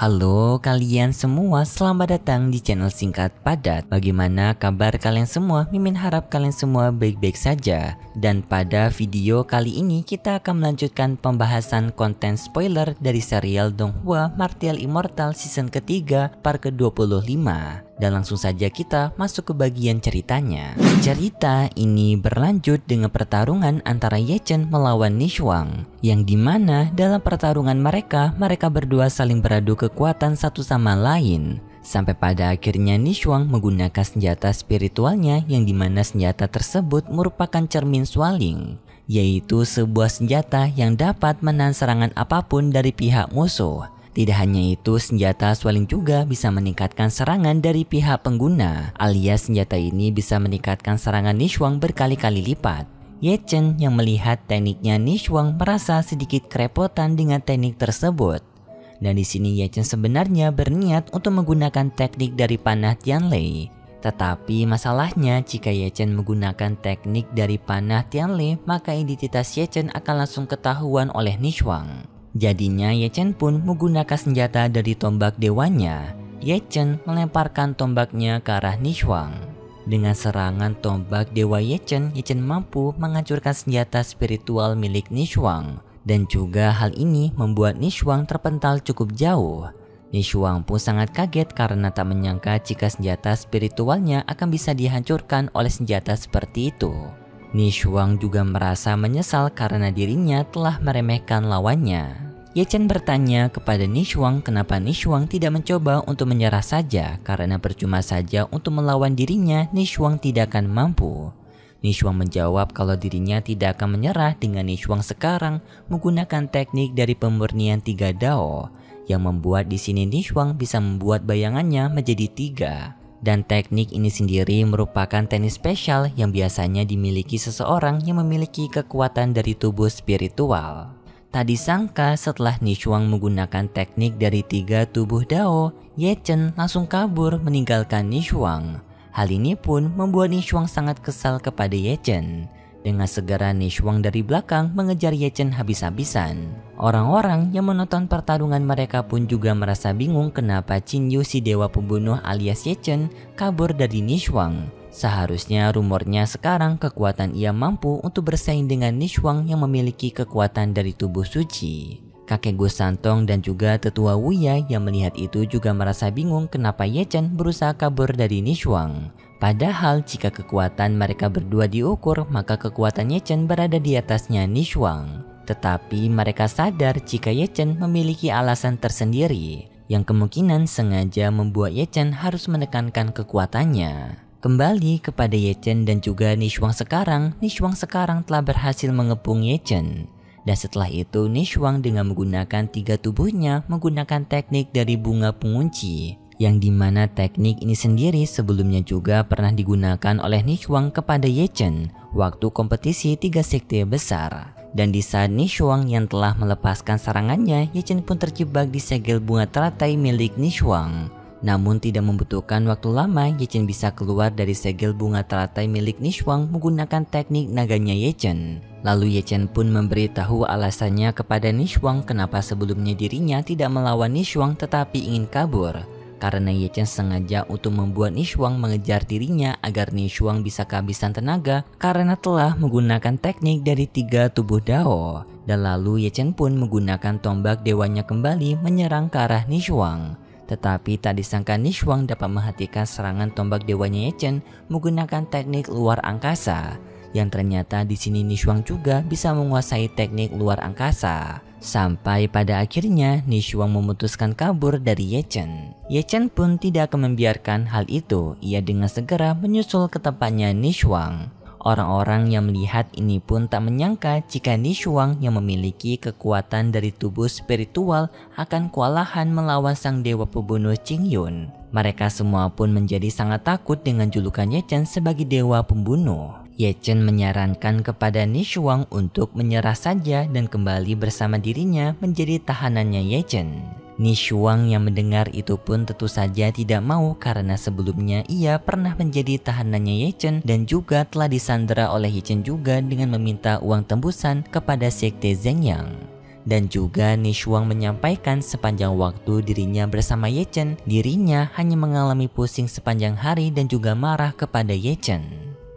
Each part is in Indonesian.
Halo kalian semua, selamat datang di channel Singkat Padat. Bagaimana kabar kalian semua? Mimin harap kalian semua baik-baik saja. Dan pada video kali ini kita akan melanjutkan pembahasan konten spoiler dari serial Donghua Martial Immortal season ketiga part ke-25. Dan langsung saja kita masuk ke bagian ceritanya. Cerita ini berlanjut dengan pertarungan antara Ye Chen melawan Nishwang, yang dimana dalam pertarungan mereka berdua saling beradu kekuatan satu sama lain. Sampai pada akhirnya Nishwang menggunakan senjata spiritualnya, yang dimana senjata tersebut merupakan cermin Swaling, yaitu sebuah senjata yang dapat menahan serangan apapun dari pihak musuh. Tidak hanya itu, senjata Swaling juga bisa meningkatkan serangan dari pihak pengguna, alias senjata ini bisa meningkatkan serangan Nishwang berkali-kali lipat. Ye Chen yang melihat tekniknya Nishwang merasa sedikit kerepotan dengan teknik tersebut. Dan di sini Ye Chen sebenarnya berniat untuk menggunakan teknik dari panah Tianlei. Tetapi masalahnya jika Ye Chen menggunakan teknik dari panah Tianlei, maka identitas Ye Chen akan langsung ketahuan oleh Nishwang. Jadinya Ye Chen pun menggunakan senjata dari tombak dewanya. Ye Chen melemparkan tombaknya ke arah Nishwang. Dengan serangan tombak dewa Ye Chen mampu menghancurkan senjata spiritual milik Nishwang. Dan juga hal ini membuat Nishwang terpental cukup jauh. Nishwang pun sangat kaget karena tak menyangka jika senjata spiritualnya akan bisa dihancurkan oleh senjata seperti itu. Nishwang juga merasa menyesal karena dirinya telah meremehkan lawannya. Ye Chen bertanya kepada Nishwang kenapa Nishwang tidak mencoba untuk menyerah saja, karena percuma saja untuk melawan dirinya, Nishwang tidak akan mampu. Nishwang menjawab kalau dirinya tidak akan menyerah dengan Nishwang sekarang menggunakan teknik dari pemurnian 3 Dao, yang membuat di sini Nishwang bisa membuat bayangannya menjadi 3. Dan teknik ini sendiri merupakan teknik spesial yang biasanya dimiliki seseorang yang memiliki kekuatan dari tubuh spiritual. Tak disangka setelah Nishwang menggunakan teknik dari 3 tubuh Dao, Ye Chen langsung kabur meninggalkan Nishwang. Hal ini pun membuat Nishwang sangat kesal kepada Ye Chen. Dengan segera Nishwang dari belakang mengejar Ye Chen habis-habisan. Orang-orang yang menonton pertarungan mereka pun juga merasa bingung kenapa Qin Yu si dewa pembunuh alias Ye Chen kabur dari Nishwang. Seharusnya rumornya sekarang kekuatan ia mampu untuk bersaing dengan Nishwang yang memiliki kekuatan dari tubuh suci. Kakek Gu Santong dan juga tetua Wuya yang melihat itu juga merasa bingung kenapa Ye Chen berusaha kabur dari Nishwang. Padahal jika kekuatan mereka berdua diukur, maka kekuatan Ye Chen berada di atasnya Nishwang. Tetapi mereka sadar jika Ye Chen memiliki alasan tersendiri, yang kemungkinan sengaja membuat Ye Chen harus menekankan kekuatannya. Kembali kepada Ye Chen dan juga Nishwang sekarang telah berhasil mengepung Ye Chen. Dan setelah itu Nishwang dengan menggunakan 3 tubuhnya menggunakan teknik dari bunga pengunci, yang dimana teknik ini sendiri sebelumnya juga pernah digunakan oleh Nishwang kepada Ye Chen waktu kompetisi 3 sekte besar. Dan di saat Nishwang yang telah melepaskan serangannya, Ye Chen pun terjebak di segel bunga teratai milik Nishwang. Namun tidak membutuhkan waktu lama, Ye Chen bisa keluar dari segel bunga teratai milik Nishwang menggunakan teknik naganya Ye Chen. Lalu Ye Chen pun memberitahu alasannya kepada Nishwang kenapa sebelumnya dirinya tidak melawan Nishwang tetapi ingin kabur. Karena Ye Chen sengaja untuk membuat Nishwang mengejar dirinya agar Nishwang bisa kehabisan tenaga karena telah menggunakan teknik dari 3 tubuh Dao. Dan lalu Ye Chen pun menggunakan tombak dewanya kembali menyerang ke arah Nishwang. Tetapi tak disangka Nishwang dapat menghentikan serangan tombak dewanya Ye Chen menggunakan teknik luar angkasa. Yang ternyata di sini Nishwang juga bisa menguasai teknik luar angkasa. Sampai pada akhirnya Nishwang memutuskan kabur dari Ye Chen. Ye Chen pun tidak akan membiarkan hal itu. Ia dengan segera menyusul ke tempatnya Nishwang. Orang-orang yang melihat ini pun tak menyangka jika Nishwang yang memiliki kekuatan dari tubuh spiritual akan kewalahan melawan sang dewa pembunuh Qing Yun. Mereka semua pun menjadi sangat takut dengan julukan Ye Chen sebagai dewa pembunuh. Ye Chen menyarankan kepada Nishwang untuk menyerah saja dan kembali bersama dirinya menjadi tahanannya Ye Chen. Nishwang yang mendengar itu pun tentu saja tidak mau karena sebelumnya ia pernah menjadi tahanannya Ye Chen dan juga telah disandera oleh Ye Chen juga dengan meminta uang tembusan kepada sekte Zhengyang. Dan juga Nishuang menyampaikan sepanjang waktu dirinya bersama Ye Chen, dirinya hanya mengalami pusing sepanjang hari dan juga marah kepada Ye Chen.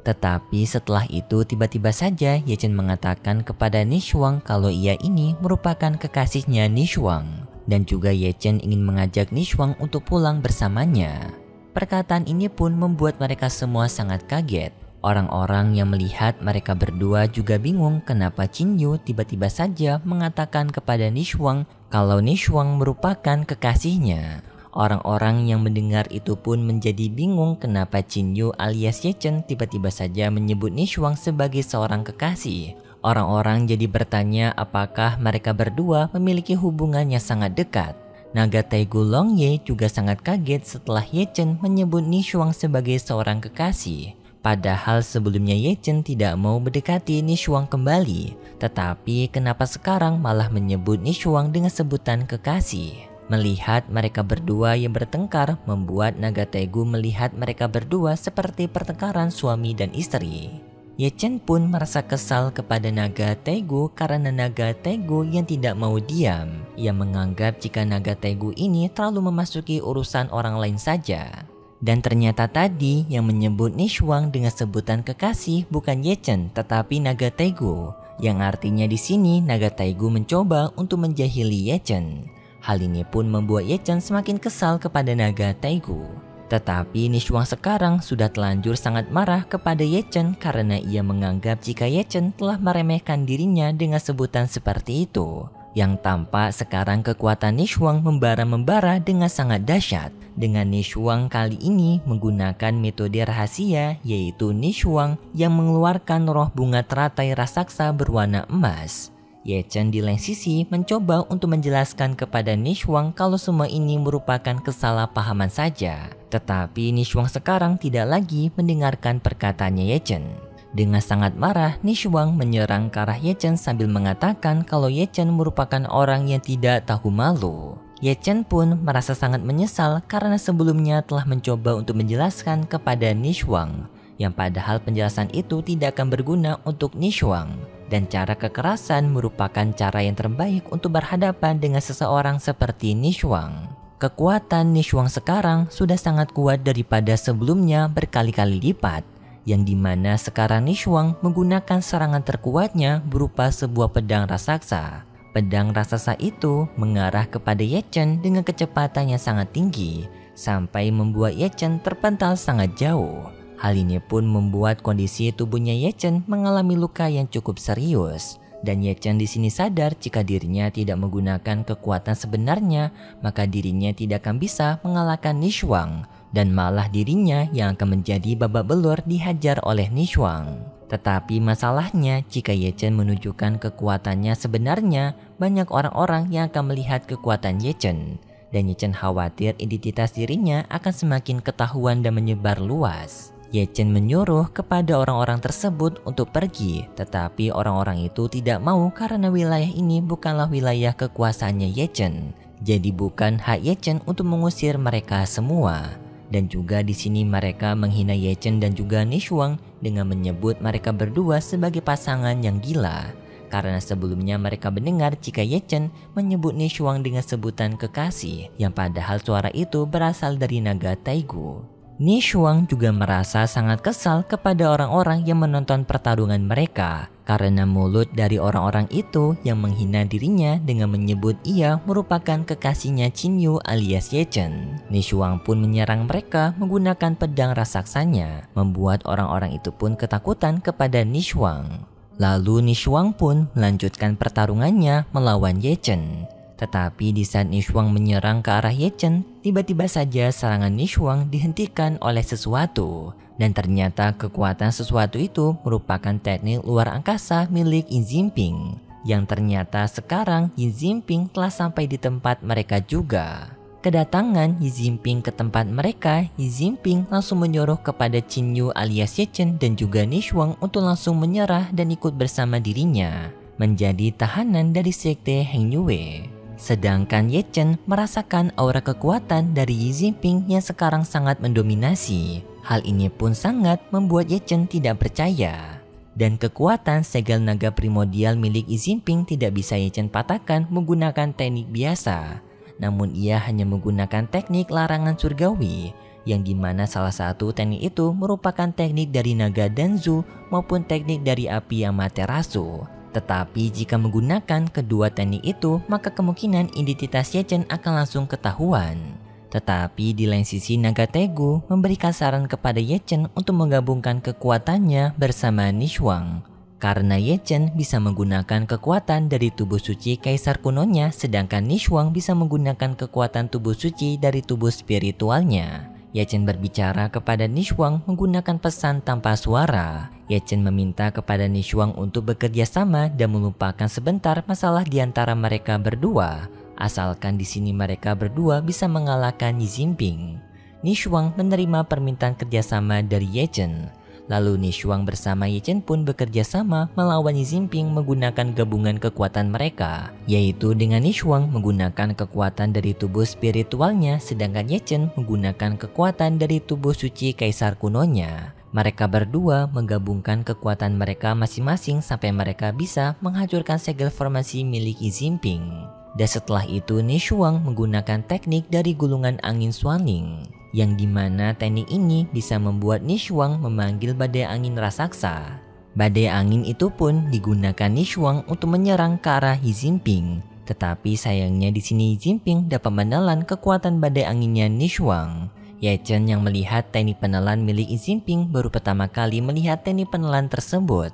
Tetapi setelah itu tiba-tiba saja Ye Chen mengatakan kepada Nishuang kalau ia ini merupakan kekasihnya Nishuang. Dan juga Ye Chen ingin mengajak Nishuang untuk pulang bersamanya. Perkataan ini pun membuat mereka semua sangat kaget. Orang-orang yang melihat mereka berdua juga bingung kenapa Qin Yu tiba-tiba saja mengatakan kepada Nishuang kalau Nishuang merupakan kekasihnya. Orang-orang yang mendengar itu pun menjadi bingung kenapa Qin Yu alias Ye Chen tiba-tiba saja menyebut Nishuang sebagai seorang kekasih. Orang-orang jadi bertanya apakah mereka berdua memiliki hubungan yang sangat dekat. Naga Taigu Long Ye juga sangat kaget setelah Ye Chen menyebut Nishuang sebagai seorang kekasih. Padahal sebelumnya Ye Chen tidak mau mendekati Nishuang kembali. Tetapi kenapa sekarang malah menyebut Nishuang dengan sebutan kekasih? Melihat mereka berdua yang bertengkar membuat Naga Taigu melihat mereka berdua seperti pertengkaran suami dan istri. Ye Chen pun merasa kesal kepada Naga Taigu karena Naga Taigu yang tidak mau diam. Ia menganggap jika Naga Taigu ini terlalu memasuki urusan orang lain saja. Dan ternyata tadi yang menyebut Nishuang dengan sebutan kekasih bukan Ye Chen tetapi Naga Taigu. Yang artinya di sini Naga Taigu mencoba untuk menjahili Ye Chen. Hal ini pun membuat Ye Chen semakin kesal kepada Naga Taigu. Tetapi Nishuang sekarang sudah telanjur sangat marah kepada Ye Chen karena ia menganggap jika Ye Chen telah meremehkan dirinya dengan sebutan seperti itu. Yang tampak sekarang kekuatan Nishuang membara-membara dengan sangat dahsyat. Dengan Nishuang kali ini menggunakan metode rahasia yaitu Nishuang yang mengeluarkan roh bunga teratai raksasa berwarna emas. Ye Chen di lain sisi mencoba untuk menjelaskan kepada Nishuang kalau semua ini merupakan kesalahpahaman saja. Tetapi Nishuang sekarang tidak lagi mendengarkan perkataannya Ye Chen. Dengan sangat marah, Nishuang menyerang ke arah Ye Chen sambil mengatakan kalau Ye Chen merupakan orang yang tidak tahu malu. Ye Chen pun merasa sangat menyesal karena sebelumnya telah mencoba untuk menjelaskan kepada Nishuang. Yang padahal penjelasan itu tidak akan berguna untuk Nishuang. Dan cara kekerasan merupakan cara yang terbaik untuk berhadapan dengan seseorang seperti Nishuang. Kekuatan Nishuang sekarang sudah sangat kuat daripada sebelumnya berkali-kali lipat. Yang dimana sekarang Nishuang menggunakan serangan terkuatnya berupa sebuah pedang raksasa. Pedang raksasa itu mengarah kepada Ye Chen dengan kecepatan yang sangat tinggi sampai membuat Ye Chen terpental sangat jauh. Hal ini pun membuat kondisi tubuhnya Ye Chen mengalami luka yang cukup serius. Dan Ye Chen di sini sadar jika dirinya tidak menggunakan kekuatan sebenarnya, maka dirinya tidak akan bisa mengalahkan Nishuang. Dan malah dirinya yang akan menjadi babak belur dihajar oleh Nishuang. Tetapi masalahnya jika Ye Chen menunjukkan kekuatannya sebenarnya, banyak orang-orang yang akan melihat kekuatan Ye Chen. Dan Ye Chen khawatir identitas dirinya akan semakin ketahuan dan menyebar luas. Ye Chen menyuruh kepada orang-orang tersebut untuk pergi, tetapi orang-orang itu tidak mau karena wilayah ini bukanlah wilayah kekuasaannya Ye Chen. Jadi bukan hak Ye Chen untuk mengusir mereka semua. Dan juga di sini mereka menghina Ye Chen dan juga Nishuang dengan menyebut mereka berdua sebagai pasangan yang gila. Karena sebelumnya mereka mendengar jika Ye Chen menyebut Nishuang dengan sebutan kekasih, yang padahal suara itu berasal dari Naga Taigu. Nishuang juga merasa sangat kesal kepada orang-orang yang menonton pertarungan mereka karena mulut dari orang-orang itu yang menghina dirinya dengan menyebut ia merupakan kekasihnya Qin Yu alias Ye Chen. Nishuang pun menyerang mereka menggunakan pedang raksasanya, membuat orang-orang itu pun ketakutan kepada Nishuang. Lalu Nishuang pun melanjutkan pertarungannya melawan Ye Chen. Tetapi di saat Nishuang menyerang ke arah Ye Chen, tiba-tiba saja serangan Nishuang dihentikan oleh sesuatu. Dan ternyata kekuatan sesuatu itu merupakan teknik luar angkasa milik Yi Jinping. Yang ternyata sekarang Yi Jinping telah sampai di tempat mereka juga. Kedatangan Yi Jinping ke tempat mereka, Yi Jinping langsung menyuruh kepada Qin Yu alias Ye Chen dan juga Nishuang untuk langsung menyerah dan ikut bersama dirinya menjadi tahanan dari sekte Heng Yue. Sedangkan Ye Chen merasakan aura kekuatan dari Yi Jinping yang sekarang sangat mendominasi. Hal ini pun sangat membuat Ye Chen tidak percaya. Dan kekuatan segel naga primordial milik Yi Jinping tidak bisa Ye Chen patahkan menggunakan teknik biasa. Namun ia hanya menggunakan teknik larangan surgawi, yang dimana salah satu teknik itu merupakan teknik dari naga Danzu maupun teknik dari api Amaterasu. Tetapi jika menggunakan kedua teknik itu, maka kemungkinan identitas Ye Chen akan langsung ketahuan. Tetapi di lain sisi Naga Tegu memberikan saran kepada Ye Chen untuk menggabungkan kekuatannya bersama Nishwang. Karena Ye Chen bisa menggunakan kekuatan dari tubuh suci kaisar kunonya, sedangkan Nishwang bisa menggunakan kekuatan tubuh suci dari tubuh spiritualnya. Ye Chen berbicara kepada Nishwang menggunakan pesan tanpa suara. Ye Chen meminta kepada Nishwang untuk bekerja sama dan melupakan sebentar masalah di antara mereka berdua. Asalkan di sini mereka berdua bisa mengalahkan Yi Jinping. Nishwang menerima permintaan kerjasama dari Ye Chen. Lalu Nishwang bersama Ye Chen pun bekerja sama melawan Yi Jinping menggunakan gabungan kekuatan mereka, yaitu dengan Nishwang menggunakan kekuatan dari tubuh spiritualnya, sedangkan Ye Chen menggunakan kekuatan dari tubuh suci kaisar kunonya. Mereka berdua menggabungkan kekuatan mereka masing-masing sampai mereka bisa menghancurkan segel formasi milik Yi Jinping. Dan setelah itu Nishwang menggunakan teknik dari gulungan angin Swaning, yang dimana teknik ini bisa membuat Nishwang memanggil badai angin raksasa. Badai angin itu pun digunakan Nishwang untuk menyerang ke arah Yi Jinping. Tetapi sayangnya di sini Yi Jinping dapat menelan kekuatan badai anginnya Nishwang. Ye Chen yang melihat teknik penelan milik Yi Jinping baru pertama kali melihat teknik penelan tersebut.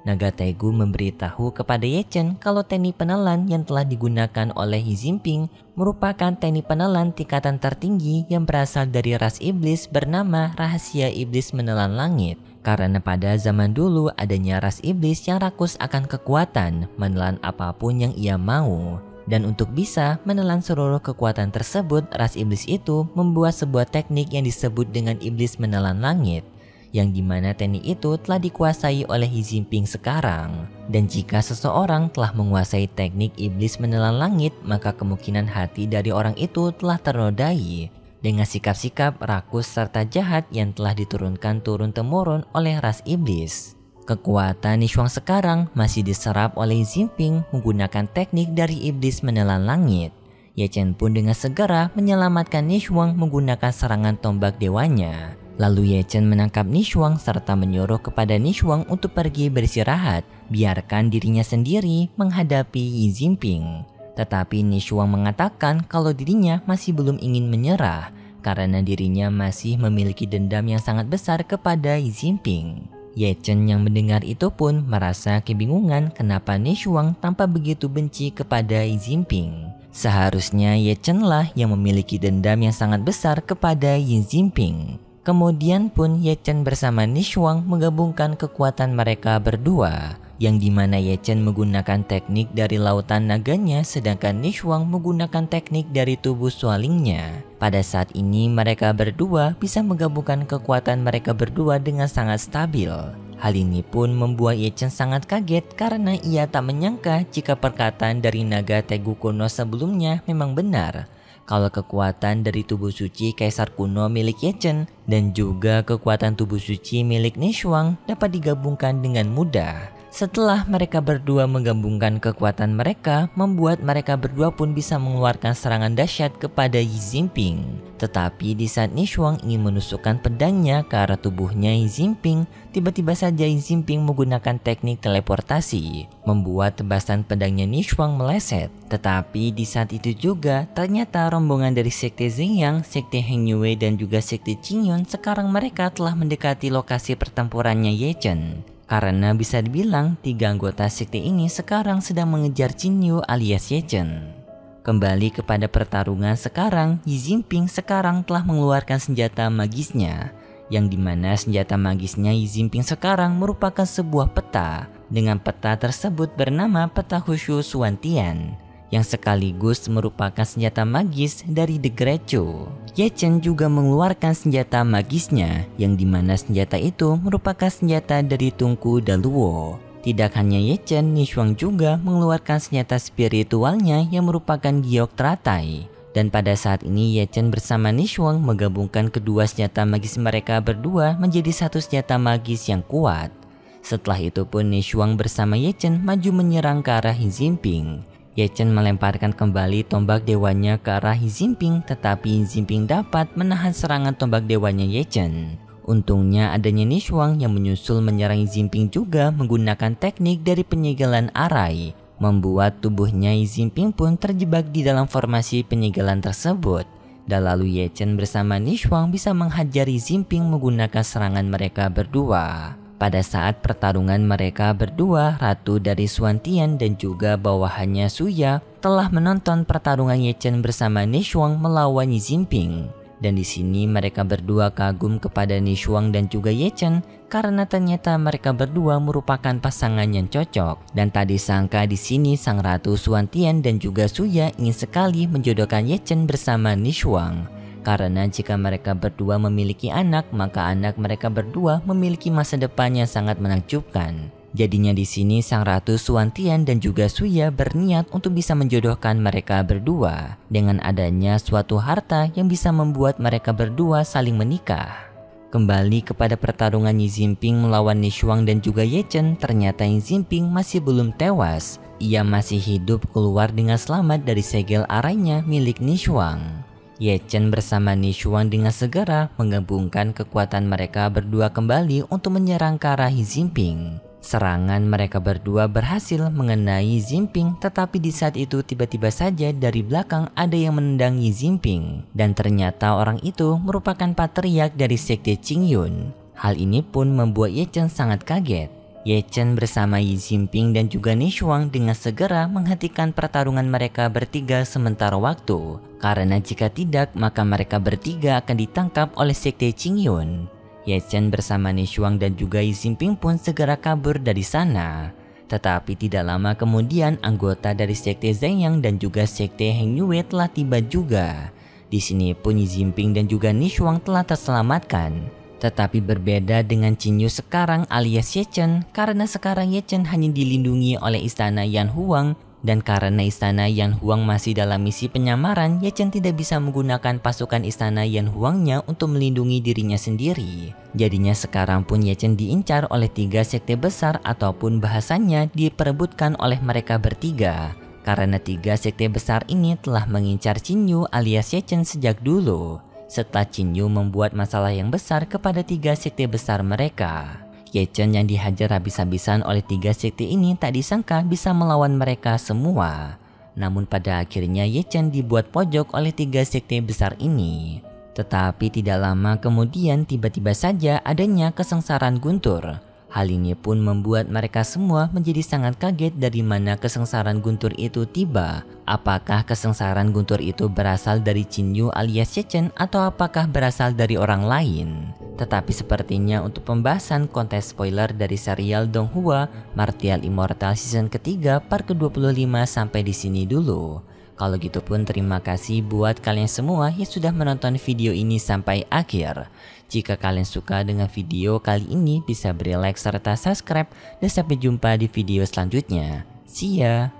Naga Tegu memberitahu kepada Ye Chen kalau teknik penelan yang telah digunakan oleh Yi Jinping merupakan teknik penelan tingkatan tertinggi yang berasal dari ras iblis bernama Rahasia Iblis Menelan Langit. Karena pada zaman dulu adanya ras iblis yang rakus akan kekuatan menelan apapun yang ia mau. Dan untuk bisa menelan seluruh kekuatan tersebut, ras iblis itu membuat sebuah teknik yang disebut dengan Iblis Menelan Langit, yang dimana teknik itu telah dikuasai oleh Yi Jinping sekarang. Dan jika seseorang telah menguasai teknik Iblis Menelan Langit, maka kemungkinan hati dari orang itu telah ternodai dengan sikap-sikap rakus serta jahat yang telah diturunkan turun-temurun oleh ras iblis. Kekuatan Nishwang sekarang masih diserap oleh Yi Jinping menggunakan teknik dari Iblis Menelan Langit. Ye Chen pun dengan segera menyelamatkan Nishwang menggunakan serangan tombak dewanya. Lalu Ye Chen menangkap Nishwang serta menyuruh kepada Nishwang untuk pergi beristirahat, biarkan dirinya sendiri menghadapi Yi Jinping. Tetapi Nishwang mengatakan kalau dirinya masih belum ingin menyerah, karena dirinya masih memiliki dendam yang sangat besar kepada Yi Jinping. Ye Chen yang mendengar itu pun merasa kebingungan kenapa Nishwang tampak begitu benci kepada Yi Jinping. Seharusnya Ye Chen lah yang memiliki dendam yang sangat besar kepada Yi Jinping. Kemudian pun Ye Chen bersama Nishwang menggabungkan kekuatan mereka berdua, yang dimana Ye Chen menggunakan teknik dari lautan naganya sedangkan Nishwang menggunakan teknik dari tubuh swalingnya. Pada saat ini mereka berdua bisa menggabungkan kekuatan mereka berdua dengan sangat stabil. Hal ini pun membuat Ye Chen sangat kaget karena ia tak menyangka jika perkataan dari naga Tegu kuno sebelumnya memang benar. Kalau kekuatan dari tubuh suci kaisar kuno milik Ye Chen dan juga kekuatan tubuh suci milik Nishwang dapat digabungkan dengan mudah. Setelah mereka berdua menggabungkan kekuatan mereka, membuat mereka berdua pun bisa mengeluarkan serangan dahsyat kepada Yi Jinping. Tetapi di saat Nishwang ingin menusukkan pedangnya ke arah tubuhnya Yi Jinping, tiba-tiba saja Yi Jinping menggunakan teknik teleportasi, membuat tebasan pedangnya Nishwang meleset. Tetapi di saat itu juga, ternyata rombongan dari Sekte Zingyang, Sekte Heng Yue dan juga Sekte Qingyun sekarang mereka telah mendekati lokasi pertempurannya Ye Chen. Karena bisa dibilang 3 anggota sekte ini sekarang sedang mengejar Qin Yu alias Ye Chen. Kembali kepada pertarungan sekarang, Yi Jinping sekarang telah mengeluarkan senjata magisnya, yang dimana senjata magisnya Yi Jinping sekarang merupakan sebuah peta. Dengan peta tersebut bernama peta Hushu Suantian, yang sekaligus merupakan senjata magis dari The Great Chu. Ye Chen juga mengeluarkan senjata magisnya, yang dimana senjata itu merupakan senjata dari Tunku Daluo. Tidak hanya Ye Chen, Nishwang juga mengeluarkan senjata spiritualnya yang merupakan giok teratai. Dan pada saat ini Ye Chen bersama Nishwang menggabungkan kedua senjata magis mereka berdua menjadi satu senjata magis yang kuat. Setelah itu pun Nishuang bersama Ye Chen maju menyerang ke arah He Jinping. Ye Chen melemparkan kembali tombak dewanya ke arah He Jinping, tetapi He Jinping dapat menahan serangan tombak dewanya Ye Chen. Untungnya adanya Nishuang yang menyusul menyerang He Jinping juga menggunakan teknik dari penyegelan arai, membuat tubuhnya He Jinping pun terjebak di dalam formasi penyegelan tersebut. Dan lalu Ye Chen bersama Nishuang bisa menghajar He Jinping menggunakan serangan mereka berdua. Pada saat pertarungan mereka berdua, Ratu dari Xuantian dan juga bawahannya Suya telah menonton pertarungan Ye Chen bersama Nishuang melawan He Jinping. Dan di sini mereka berdua kagum kepada Nishuang dan juga Ye Chen karena ternyata mereka berdua merupakan pasangan yang cocok. Dan tak disangka di sini sang Ratu Xuantian dan juga Suya ingin sekali menjodohkan Ye Chen bersama Nishuang. Karena jika mereka berdua memiliki anak, maka anak mereka berdua memiliki masa depan yang sangat menakjubkan. Jadinya di sini sang Ratu Xuantian dan juga Suya berniat untuk bisa menjodohkan mereka berdua dengan adanya suatu harta yang bisa membuat mereka berdua saling menikah. Kembali kepada pertarungan He Jinping melawan Nishuang dan juga Ye Chen, ternyata He Jinping masih belum tewas. Ia masih hidup keluar dengan selamat dari segel arainya milik Nishuang. Ye Chen bersama Nishuang dengan segera menggabungkan kekuatan mereka berdua kembali untuk menyerang ke arah He Jinping. Serangan mereka berdua berhasil mengenai He Jinping, tetapi di saat itu tiba-tiba saja dari belakang ada yang menendang He Jinping. Dan ternyata orang itu merupakan patriark dari sekte Qingyun. Hal ini pun membuat Ye Chen sangat kaget. Ye Chen bersama He Jinping dan juga Nishuang dengan segera menghentikan pertarungan mereka bertiga sementara waktu. Karena jika tidak, maka mereka bertiga akan ditangkap oleh sekte Qingyun. Ye Chen bersama Nishuang dan juga He Jinping pun segera kabur dari sana. Tetapi tidak lama kemudian anggota dari sekte Zhengyang dan juga sekte Heng Yue telah tiba juga. Di sini pun He Jinping dan juga Nishuang telah terselamatkan. Tetapi berbeda dengan Qin Yu sekarang alias Ye Chen, karena sekarang Ye Chen hanya dilindungi oleh istana Yan Huang. Dan karena istana Yan Huang masih dalam misi penyamaran, Ye Chen tidak bisa menggunakan pasukan istana Yan Huangnya untuk melindungi dirinya sendiri. Jadinya sekarang pun Ye Chen diincar oleh 3 sekte besar ataupun bahasanya diperebutkan oleh mereka bertiga. Karena 3 sekte besar ini telah mengincar Qin Yu alias Ye Chen sejak dulu. Setelah Qin Yu membuat masalah yang besar kepada 3 sekte besar mereka. Ye Chen yang dihajar habis-habisan oleh 3 sekte ini tak disangka bisa melawan mereka semua. Namun pada akhirnya Ye Chen dibuat pojok oleh 3 sekte besar ini. Tetapi tidak lama kemudian tiba-tiba saja adanya kesengsaraan guntur. Hal ini pun membuat mereka semua menjadi sangat kaget dari mana kesengsaraan guntur itu tiba. Apakah kesengsaraan guntur itu berasal dari Qin Yu alias Ye Chen atau apakah berasal dari orang lain? Tetapi sepertinya untuk pembahasan konten spoiler dari serial Donghua Martial Immortal season ketiga part ke-25 sampai di sini dulu. Kalau gitu pun terima kasih buat kalian semua yang sudah menonton video ini sampai akhir. Jika kalian suka dengan video kali ini bisa beri like serta subscribe dan sampai jumpa di video selanjutnya. See ya!